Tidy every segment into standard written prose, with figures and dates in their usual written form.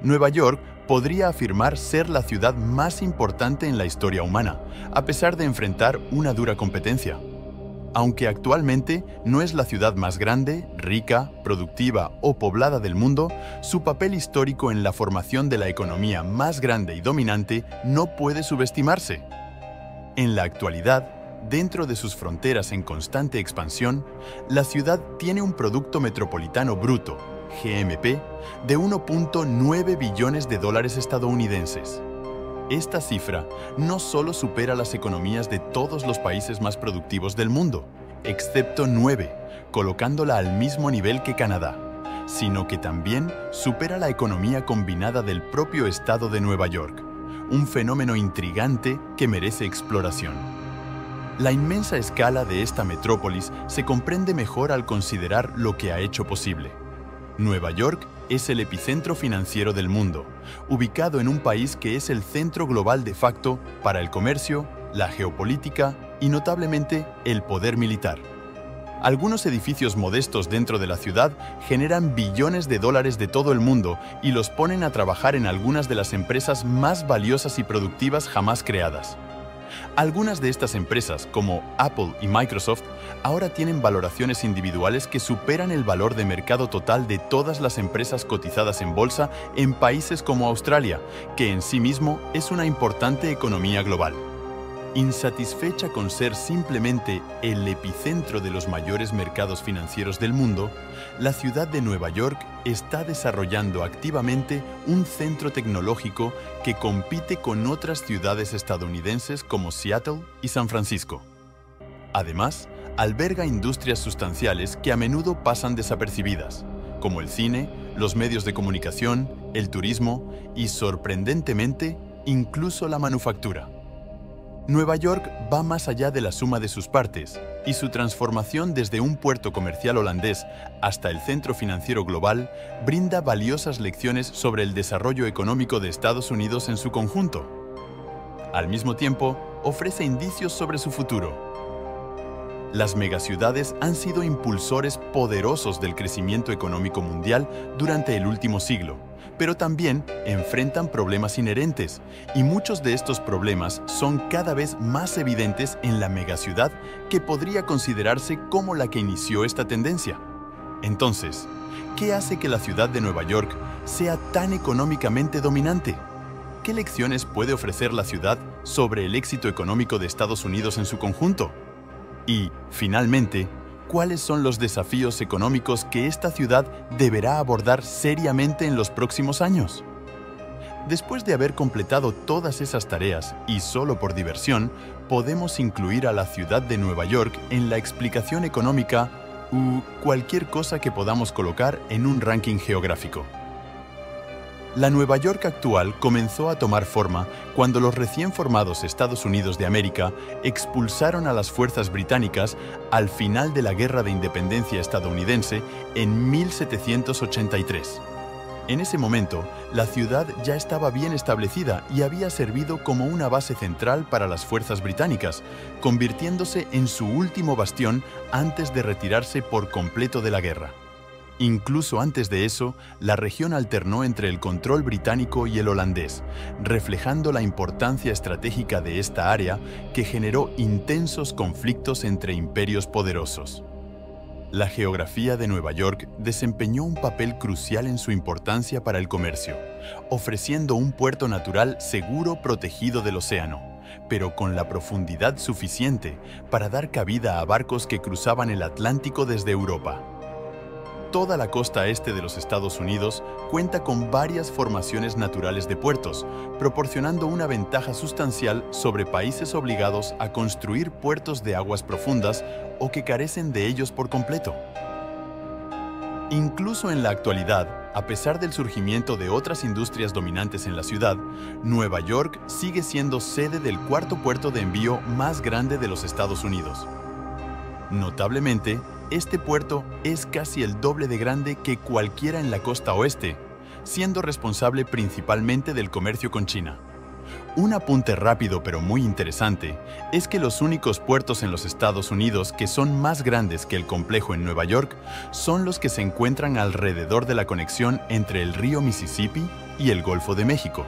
Nueva York podría afirmar ser la ciudad más importante en la historia humana, a pesar de enfrentar una dura competencia. Aunque actualmente no es la ciudad más grande, rica, productiva o poblada del mundo, su papel histórico en la formación de la economía más grande y dominante no puede subestimarse. En la actualidad, dentro de sus fronteras en constante expansión, la ciudad tiene un Producto Metropolitano Bruto, GMP, de 1.9 billones de dólares estadounidenses. Esta cifra no solo supera las economías de todos los países más productivos del mundo, excepto 9, colocándola al mismo nivel que Canadá, sino que también supera la economía combinada del propio estado de Nueva York, un fenómeno intrigante que merece exploración. La inmensa escala de esta metrópolis se comprende mejor al considerar lo que ha hecho posible. Nueva York es el epicentro financiero del mundo, ubicado en un país que es el centro global de facto para el comercio, la geopolítica y notablemente el poder militar. Algunos edificios modestos dentro de la ciudad generan billones de dólares de todo el mundo y los ponen a trabajar en algunas de las empresas más valiosas y productivas jamás creadas. Algunas de estas empresas, como Apple y Microsoft, ahora tienen valoraciones individuales que superan el valor de mercado total de todas las empresas cotizadas en bolsa en países como Australia, que en sí mismo es una importante economía global. Insatisfecha con ser simplemente el epicentro de los mayores mercados financieros del mundo, la ciudad de Nueva York está desarrollando activamente un centro tecnológico que compite con otras ciudades estadounidenses como Seattle y San Francisco. Además, alberga industrias sustanciales que a menudo pasan desapercibidas, como el cine, los medios de comunicación, el turismo y, sorprendentemente, incluso la manufactura. Nueva York va más allá de la suma de sus partes, y su transformación desde un puerto comercial holandés hasta el centro financiero global brinda valiosas lecciones sobre el desarrollo económico de Estados Unidos en su conjunto. Al mismo tiempo, ofrece indicios sobre su futuro. Las megaciudades han sido impulsores poderosos del crecimiento económico mundial durante el último siglo, pero también enfrentan problemas inherentes, y muchos de estos problemas son cada vez más evidentes en la megaciudad que podría considerarse como la que inició esta tendencia. Entonces, ¿qué hace que la ciudad de Nueva York sea tan económicamente dominante? ¿Qué lecciones puede ofrecer la ciudad sobre el éxito económico de Estados Unidos en su conjunto? Y, finalmente, ¿cuáles son los desafíos económicos que esta ciudad deberá abordar seriamente en los próximos años? Después de haber completado todas esas tareas, y solo por diversión, podemos incluir a la ciudad de Nueva York en la explicación económica u cualquier cosa que podamos colocar en un ranking geográfico. La Nueva York actual comenzó a tomar forma cuando los recién formados Estados Unidos de América expulsaron a las fuerzas británicas al final de la Guerra de Independencia estadounidense en 1783. En ese momento, la ciudad ya estaba bien establecida y había servido como una base central para las fuerzas británicas, convirtiéndose en su último bastión antes de retirarse por completo de la guerra. Incluso antes de eso, la región alternó entre el control británico y el holandés, reflejando la importancia estratégica de esta área que generó intensos conflictos entre imperios poderosos. La geografía de Nueva York desempeñó un papel crucial en su importancia para el comercio, ofreciendo un puerto natural seguro protegido del océano, pero con la profundidad suficiente para dar cabida a barcos que cruzaban el Atlántico desde Europa. Toda la costa este de los Estados Unidos cuenta con varias formaciones naturales de puertos, proporcionando una ventaja sustancial sobre países obligados a construir puertos de aguas profundas o que carecen de ellos por completo. Incluso en la actualidad, a pesar del surgimiento de otras industrias dominantes en la ciudad, Nueva York sigue siendo sede del cuarto puerto de envío más grande de los Estados Unidos. Notablemente, este puerto es casi el doble de grande que cualquiera en la costa oeste, siendo responsable principalmente del comercio con China. Un apunte rápido pero muy interesante es que los únicos puertos en los Estados Unidos que son más grandes que el complejo en Nueva York son los que se encuentran alrededor de la conexión entre el río Mississippi y el Golfo de México.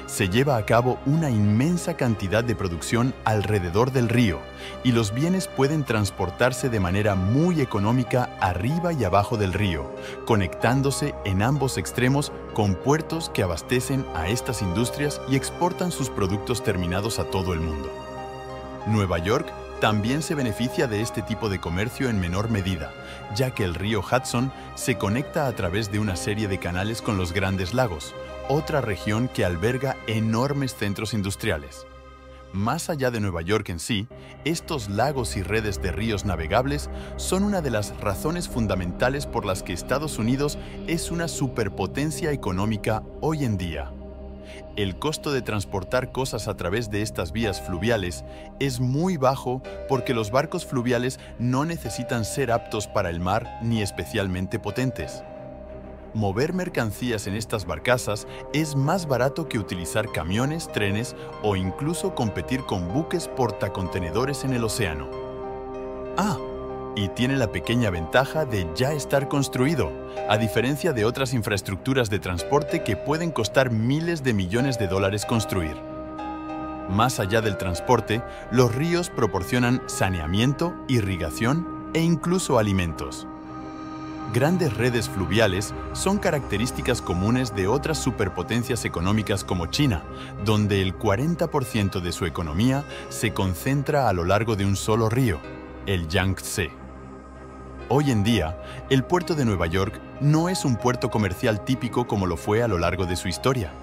Se lleva a cabo una inmensa cantidad de producción alrededor del río y los bienes pueden transportarse de manera muy económica arriba y abajo del río, conectándose en ambos extremos con puertos que abastecen a estas industrias y exportan sus productos terminados a todo el mundo. Nueva York también se beneficia de este tipo de comercio en menor medida, ya que el río Hudson se conecta a través de una serie de canales con los Grandes Lagos, otra región que alberga enormes centros industriales. Más allá de Nueva York en sí, estos lagos y redes de ríos navegables son una de las razones fundamentales por las que Estados Unidos es una superpotencia económica hoy en día. El costo de transportar cosas a través de estas vías fluviales es muy bajo porque los barcos fluviales no necesitan ser aptos para el mar ni especialmente potentes. Mover mercancías en estas barcazas es más barato que utilizar camiones, trenes o incluso competir con buques portacontenedores en el océano. Y tiene la pequeña ventaja de ya estar construido, a diferencia de otras infraestructuras de transporte que pueden costar miles de millones de dólares construir. Más allá del transporte, los ríos proporcionan saneamiento, irrigación e incluso alimentos. Grandes redes fluviales son características comunes de otras superpotencias económicas como China, donde el 40% de su economía se concentra a lo largo de un solo río, el Yangtze. Hoy en día, el puerto de Nueva York no es un puerto comercial típico como lo fue a lo largo de su historia.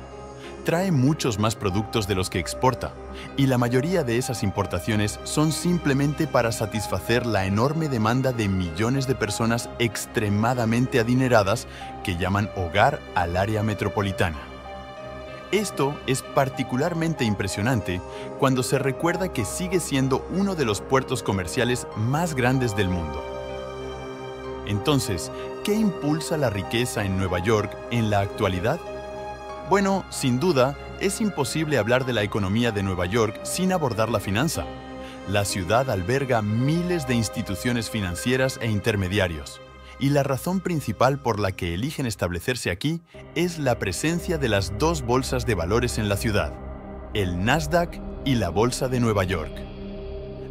Trae muchos más productos de los que exporta, y la mayoría de esas importaciones son simplemente para satisfacer la enorme demanda de millones de personas extremadamente adineradas que llaman hogar al área metropolitana. Esto es particularmente impresionante cuando se recuerda que sigue siendo uno de los puertos comerciales más grandes del mundo. Entonces, ¿qué impulsa la riqueza en Nueva York en la actualidad? Bueno, sin duda, es imposible hablar de la economía de Nueva York sin abordar la finanza. La ciudad alberga miles de instituciones financieras e intermediarios, y la razón principal por la que eligen establecerse aquí es la presencia de las dos bolsas de valores en la ciudad, el Nasdaq y la Bolsa de Nueva York.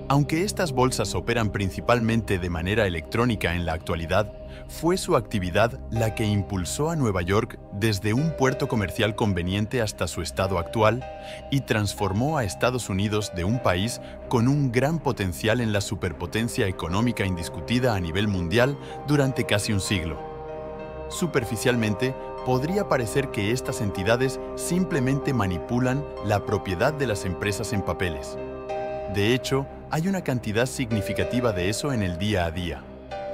Aunque estas bolsas operan principalmente de manera electrónica en la actualidad, fue su actividad la que impulsó a Nueva York desde un puerto comercial conveniente hasta su estado actual y transformó a Estados Unidos de un país con un gran potencial en la superpotencia económica indiscutida a nivel mundial durante casi un siglo. Superficialmente, podría parecer que estas entidades simplemente manipulan la propiedad de las empresas en papeles. De hecho, hay una cantidad significativa de eso en el día a día.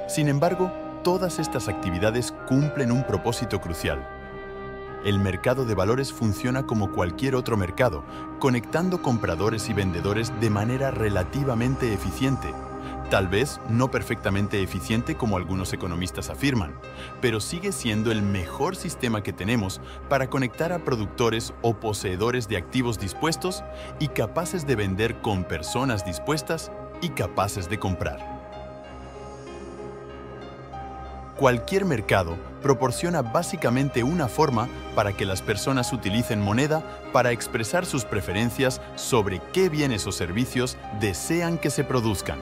Sin embargo, todas estas actividades cumplen un propósito crucial. El mercado de valores funciona como cualquier otro mercado, conectando compradores y vendedores de manera relativamente eficiente. Tal vez no perfectamente eficiente como algunos economistas afirman, pero sigue siendo el mejor sistema que tenemos para conectar a productores o poseedores de activos dispuestos y capaces de vender con personas dispuestas y capaces de comprar. Cualquier mercado proporciona básicamente una forma para que las personas utilicen moneda para expresar sus preferencias sobre qué bienes o servicios desean que se produzcan.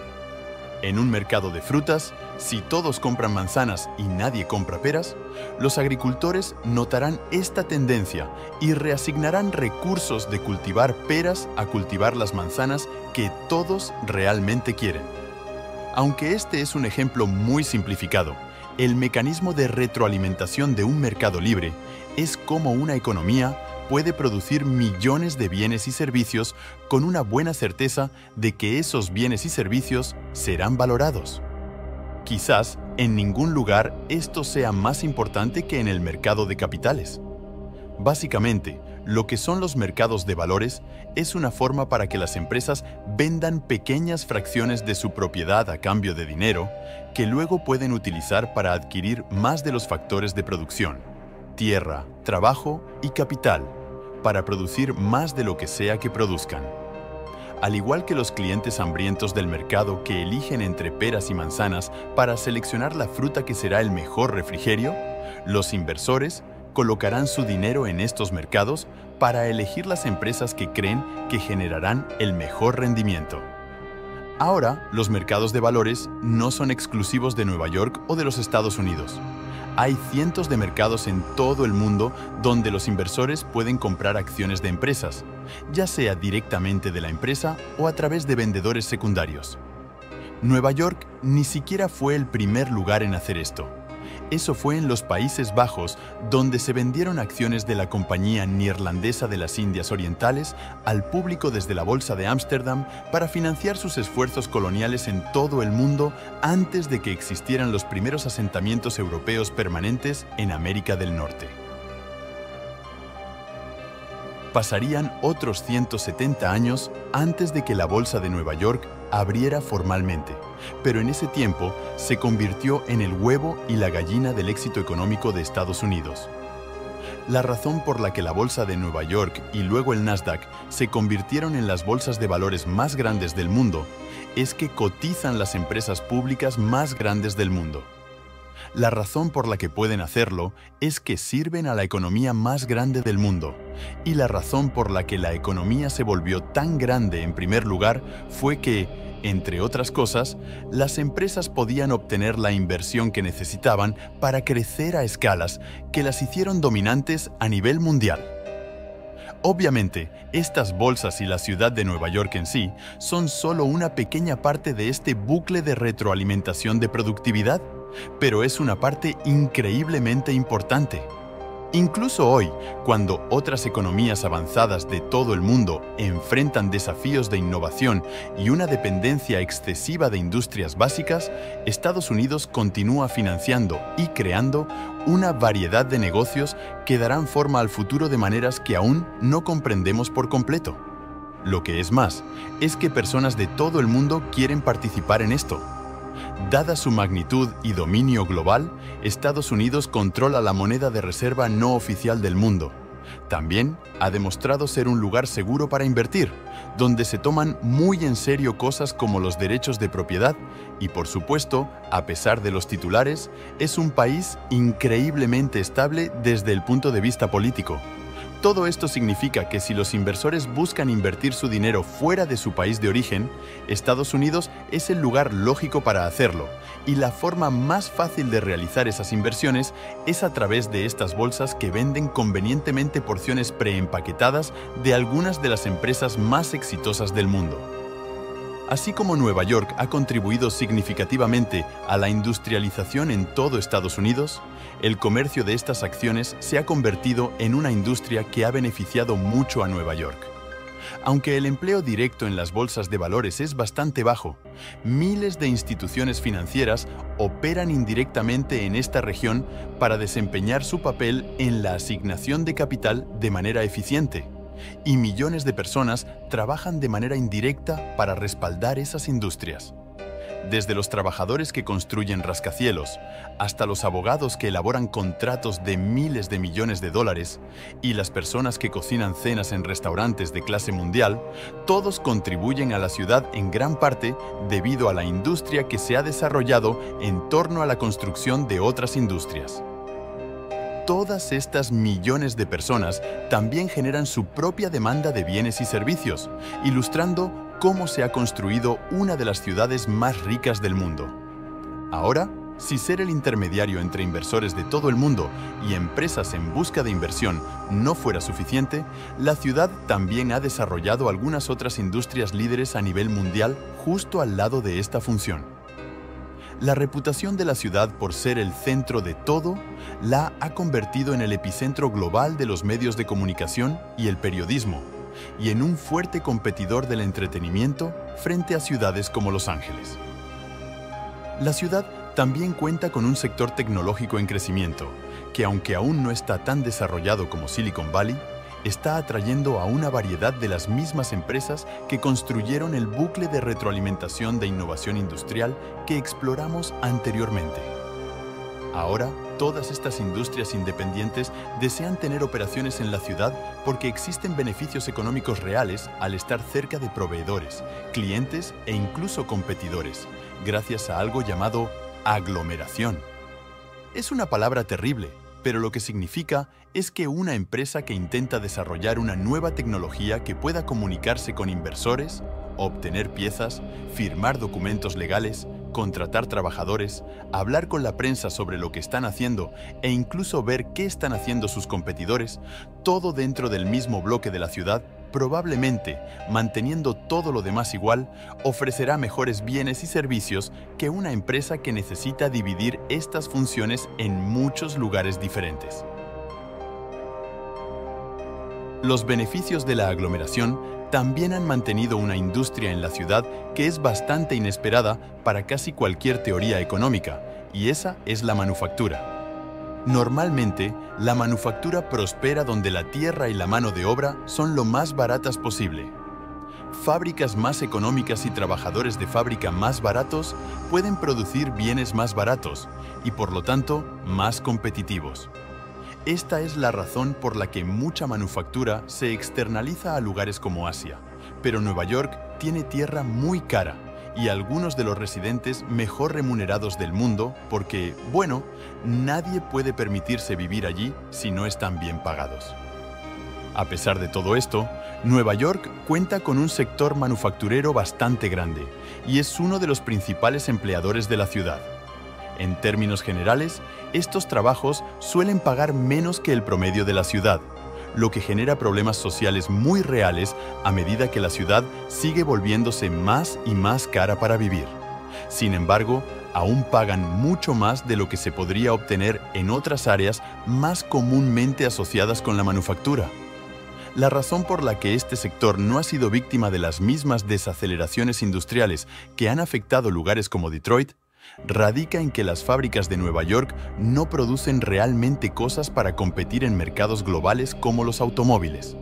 En un mercado de frutas, si todos compran manzanas y nadie compra peras, los agricultores notarán esta tendencia y reasignarán recursos de cultivar peras a cultivar las manzanas que todos realmente quieren. Aunque este es un ejemplo muy simplificado, el mecanismo de retroalimentación de un mercado libre es cómo una economía puede producir millones de bienes y servicios con una buena certeza de que esos bienes y servicios serán valorados. Quizás en ningún lugar esto sea más importante que en el mercado de capitales. Básicamente, lo que son los mercados de valores es una forma para que las empresas vendan pequeñas fracciones de su propiedad a cambio de dinero que luego pueden utilizar para adquirir más de los factores de producción: tierra, trabajo y capital, para producir más de lo que sea que produzcan. Al igual que los clientes hambrientos del mercado que eligen entre peras y manzanas para seleccionar la fruta que será el mejor refrigerio, los inversores colocarán su dinero en estos mercados para elegir las empresas que creen que generarán el mejor rendimiento. Ahora, los mercados de valores no son exclusivos de Nueva York o de los Estados Unidos. Hay cientos de mercados en todo el mundo donde los inversores pueden comprar acciones de empresas, ya sea directamente de la empresa o a través de vendedores secundarios. Nueva York ni siquiera fue el primer lugar en hacer esto. Eso fue en los Países Bajos, donde se vendieron acciones de la Compañía Neerlandesa de las Indias Orientales al público desde la Bolsa de Ámsterdam para financiar sus esfuerzos coloniales en todo el mundo antes de que existieran los primeros asentamientos europeos permanentes en América del Norte. Pasarían otros 170 años antes de que la Bolsa de Nueva York abriera formalmente, pero en ese tiempo se convirtió en el huevo y la gallina del éxito económico de Estados Unidos. La razón por la que la Bolsa de Nueva York y luego el Nasdaq se convirtieron en las bolsas de valores más grandes del mundo es que cotizan las empresas públicas más grandes del mundo. La razón por la que pueden hacerlo es que sirven a la economía más grande del mundo, y la razón por la que la economía se volvió tan grande en primer lugar fue que, entre otras cosas, las empresas podían obtener la inversión que necesitaban para crecer a escalas que las hicieron dominantes a nivel mundial. Obviamente, estas bolsas y la ciudad de Nueva York en sí son solo una pequeña parte de este bucle de retroalimentación de productividad, pero es una parte increíblemente importante. Incluso hoy, cuando otras economías avanzadas de todo el mundo enfrentan desafíos de innovación y una dependencia excesiva de industrias básicas, Estados Unidos continúa financiando y creando una variedad de negocios que darán forma al futuro de maneras que aún no comprendemos por completo. Lo que es más, es que personas de todo el mundo quieren participar en esto. Dada su magnitud y dominio global, Estados Unidos controla la moneda de reserva no oficial del mundo. También ha demostrado ser un lugar seguro para invertir, donde se toman muy en serio cosas como los derechos de propiedad y, por supuesto, a pesar de los titulares, es un país increíblemente estable desde el punto de vista político. Todo esto significa que si los inversores buscan invertir su dinero fuera de su país de origen, Estados Unidos es el lugar lógico para hacerlo, y la forma más fácil de realizar esas inversiones es a través de estas bolsas que venden convenientemente porciones preempaquetadas de algunas de las empresas más exitosas del mundo. Así como Nueva York ha contribuido significativamente a la industrialización en todo Estados Unidos, el comercio de estas acciones se ha convertido en una industria que ha beneficiado mucho a Nueva York. Aunque el empleo directo en las bolsas de valores es bastante bajo, miles de instituciones financieras operan indirectamente en esta región para desempeñar su papel en la asignación de capital de manera eficiente. Y millones de personas trabajan de manera indirecta para respaldar esas industrias. Desde los trabajadores que construyen rascacielos hasta los abogados que elaboran contratos de miles de millones de dólares y las personas que cocinan cenas en restaurantes de clase mundial, todos contribuyen a la ciudad en gran parte debido a la industria que se ha desarrollado en torno a la construcción de otras industrias. Todas estas millones de personas también generan su propia demanda de bienes y servicios, ilustrando cómo se ha construido una de las ciudades más ricas del mundo. Ahora, si ser el intermediario entre inversores de todo el mundo y empresas en busca de inversión no fuera suficiente, la ciudad también ha desarrollado algunas otras industrias líderes a nivel mundial justo al lado de esta función. La reputación de la ciudad por ser el centro de todo la ha convertido en el epicentro global de los medios de comunicación y el periodismo, y en un fuerte competidor del entretenimiento frente a ciudades como Los Ángeles. La ciudad también cuenta con un sector tecnológico en crecimiento, que aunque aún no está tan desarrollado como Silicon Valley, está atrayendo a una variedad de las mismas empresas que construyeron el bucle de retroalimentación de innovación industrial que exploramos anteriormente. Ahora, todas estas industrias independientes desean tener operaciones en la ciudad porque existen beneficios económicos reales al estar cerca de proveedores, clientes e incluso competidores, gracias a algo llamado aglomeración. Es una palabra terrible, pero lo que significa es que una empresa que intenta desarrollar una nueva tecnología que pueda comunicarse con inversores, obtener piezas, firmar documentos legales, contratar trabajadores, hablar con la prensa sobre lo que están haciendo e incluso ver qué están haciendo sus competidores, todo dentro del mismo bloque de la ciudad, probablemente, manteniendo todo lo demás igual, ofrecerá mejores bienes y servicios que una empresa que necesita dividir estas funciones en muchos lugares diferentes. Los beneficios de la aglomeración también han mantenido una industria en la ciudad que es bastante inesperada para casi cualquier teoría económica, y esa es la manufactura. Normalmente, la manufactura prospera donde la tierra y la mano de obra son lo más baratas posible. Fábricas más económicas y trabajadores de fábrica más baratos pueden producir bienes más baratos y, por lo tanto, más competitivos. Esta es la razón por la que mucha manufactura se externaliza a lugares como Asia, pero Nueva York tiene tierra muy cara y algunos de los residentes mejor remunerados del mundo porque, bueno, nadie puede permitirse vivir allí si no están bien pagados. A pesar de todo esto, Nueva York cuenta con un sector manufacturero bastante grande y es uno de los principales empleadores de la ciudad. En términos generales, estos trabajos suelen pagar menos que el promedio de la ciudad, lo que genera problemas sociales muy reales a medida que la ciudad sigue volviéndose más y más cara para vivir. Sin embargo, aún pagan mucho más de lo que se podría obtener en otras áreas más comúnmente asociadas con la manufactura. La razón por la que este sector no ha sido víctima de las mismas desaceleraciones industriales que han afectado lugares como Detroit radica en que las fábricas de Nueva York no producen realmente cosas para competir en mercados globales como los automóviles.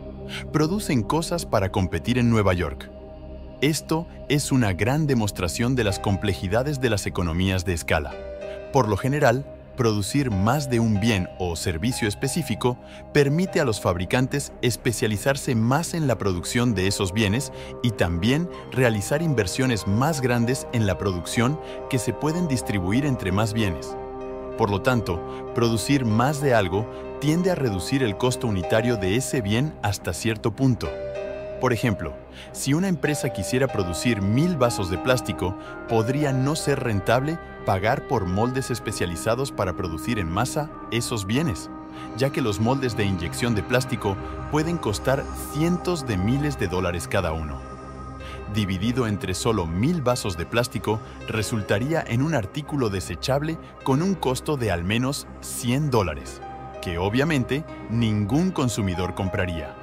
Producen cosas para competir en Nueva York. Esto es una gran demostración de las complejidades de las economías de escala. Por lo general, producir más de un bien o servicio específico permite a los fabricantes especializarse más en la producción de esos bienes y también realizar inversiones más grandes en la producción que se pueden distribuir entre más bienes. Por lo tanto, producir más de algo tiende a reducir el costo unitario de ese bien hasta cierto punto. Por ejemplo, si una empresa quisiera producir 1000 vasos de plástico, podría no ser rentable pagar por moldes especializados para producir en masa esos bienes, ya que los moldes de inyección de plástico pueden costar cientos de miles de dólares cada uno. Dividido entre solo 1000 vasos de plástico, resultaría en un artículo desechable con un costo de al menos $100, que obviamente ningún consumidor compraría.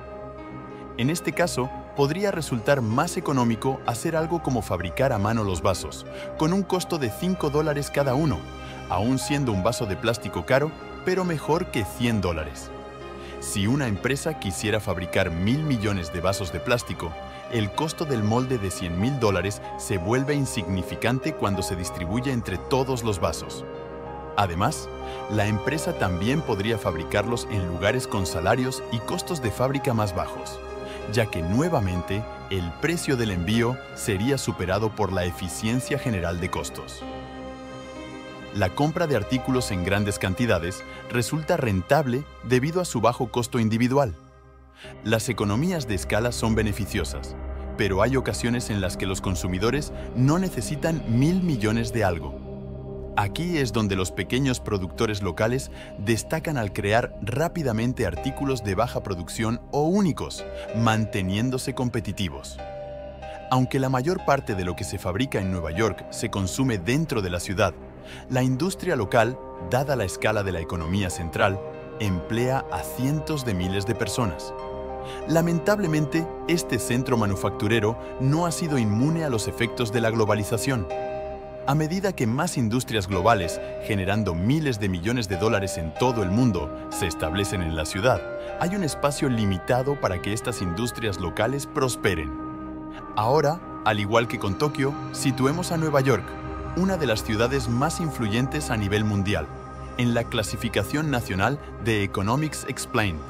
En este caso, podría resultar más económico hacer algo como fabricar a mano los vasos, con un costo de $5 cada uno, aún siendo un vaso de plástico caro, pero mejor que $100. Si una empresa quisiera fabricar 1000 millones de vasos de plástico, el costo del molde de $100,000 se vuelve insignificante cuando se distribuye entre todos los vasos. Además, la empresa también podría fabricarlos en lugares con salarios y costos de fábrica más bajos, ya que nuevamente el precio del envío sería superado por la eficiencia general de costos. La compra de artículos en grandes cantidades resulta rentable debido a su bajo costo individual. Las economías de escala son beneficiosas, pero hay ocasiones en las que los consumidores no necesitan 1000 millones de algo. Aquí es donde los pequeños productores locales destacan al crear rápidamente artículos de baja producción o únicos, manteniéndose competitivos. Aunque la mayor parte de lo que se fabrica en Nueva York se consume dentro de la ciudad, la industria local, dada la escala de la economía central, emplea a cientos de miles de personas. Lamentablemente, este centro manufacturero no ha sido inmune a los efectos de la globalización. A medida que más industrias globales, generando miles de millones de dólares en todo el mundo, se establecen en la ciudad, hay un espacio limitado para que estas industrias locales prosperen. Ahora, al igual que con Tokio, situemos a Nueva York, una de las ciudades más influyentes a nivel mundial, en la clasificación nacional de Economics Explained.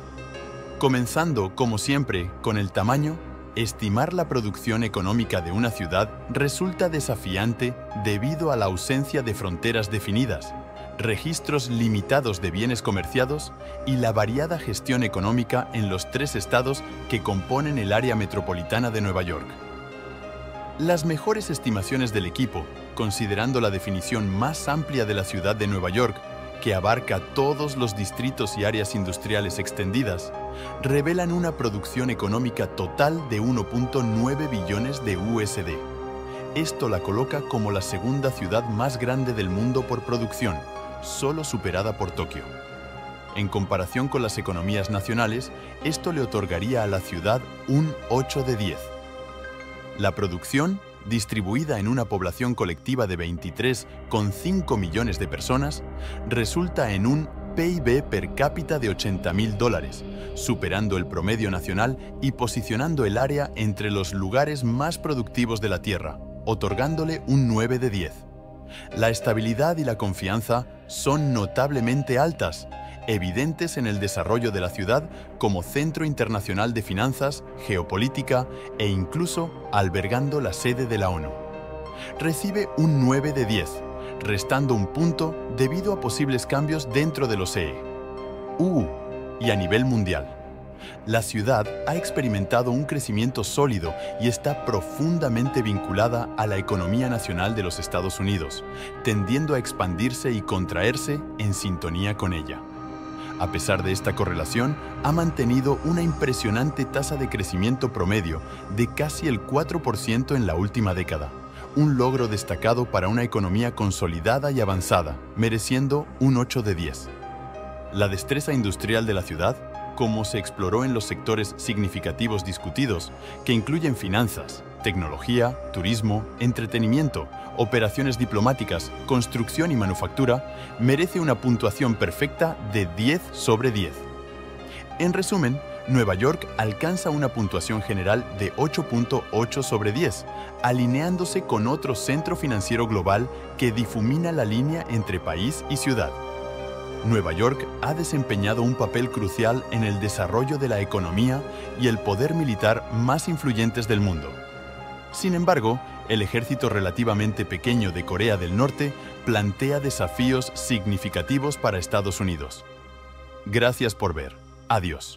Comenzando, como siempre, con el tamaño, estimar la producción económica de una ciudad resulta desafiante debido a la ausencia de fronteras definidas, registros limitados de bienes comerciados y la variada gestión económica en los 3 estados que componen el área metropolitana de Nueva York. Las mejores estimaciones del equipo, considerando la definición más amplia de la ciudad de Nueva York, que abarca todos los distritos y áreas industriales extendidas, revelan una producción económica total de 1.9 billones de USD. Esto la coloca como la segunda ciudad más grande del mundo por producción, solo superada por Tokio. En comparación con las economías nacionales, esto le otorgaría a la ciudad un 8 de 10. La producción, distribuida en una población colectiva de 23,5 millones de personas, resulta en un PIB per cápita de $80.000, superando el promedio nacional y posicionando el área entre los lugares más productivos de la Tierra, otorgándole un 9 de 10. La estabilidad y la confianza son notablemente altas, evidentes en el desarrollo de la ciudad como centro internacional de finanzas, geopolítica e incluso albergando la sede de la ONU. Recibe un 9 de 10, restando un punto debido a posibles cambios dentro del OCDE. Y a nivel mundial. La ciudad ha experimentado un crecimiento sólido y está profundamente vinculada a la economía nacional de los Estados Unidos, tendiendo a expandirse y contraerse en sintonía con ella. A pesar de esta correlación, ha mantenido una impresionante tasa de crecimiento promedio de casi el 4% en la última década, un logro destacado para una economía consolidada y avanzada, mereciendo un 8 de 10. La destreza industrial de la ciudad, como se exploró en los sectores significativos discutidos, que incluyen finanzas, tecnología, turismo, entretenimiento, operaciones diplomáticas, construcción y manufactura, merece una puntuación perfecta de 10 sobre 10. En resumen, Nueva York alcanza una puntuación general de 8.8 sobre 10, alineándose con otro centro financiero global que difumina la línea entre país y ciudad. Nueva York ha desempeñado un papel crucial en el desarrollo de la economía y el poder militar más influyentes del mundo. Sin embargo, el ejército relativamente pequeño de Corea del Norte plantea desafíos significativos para Estados Unidos. Gracias por ver. Adiós.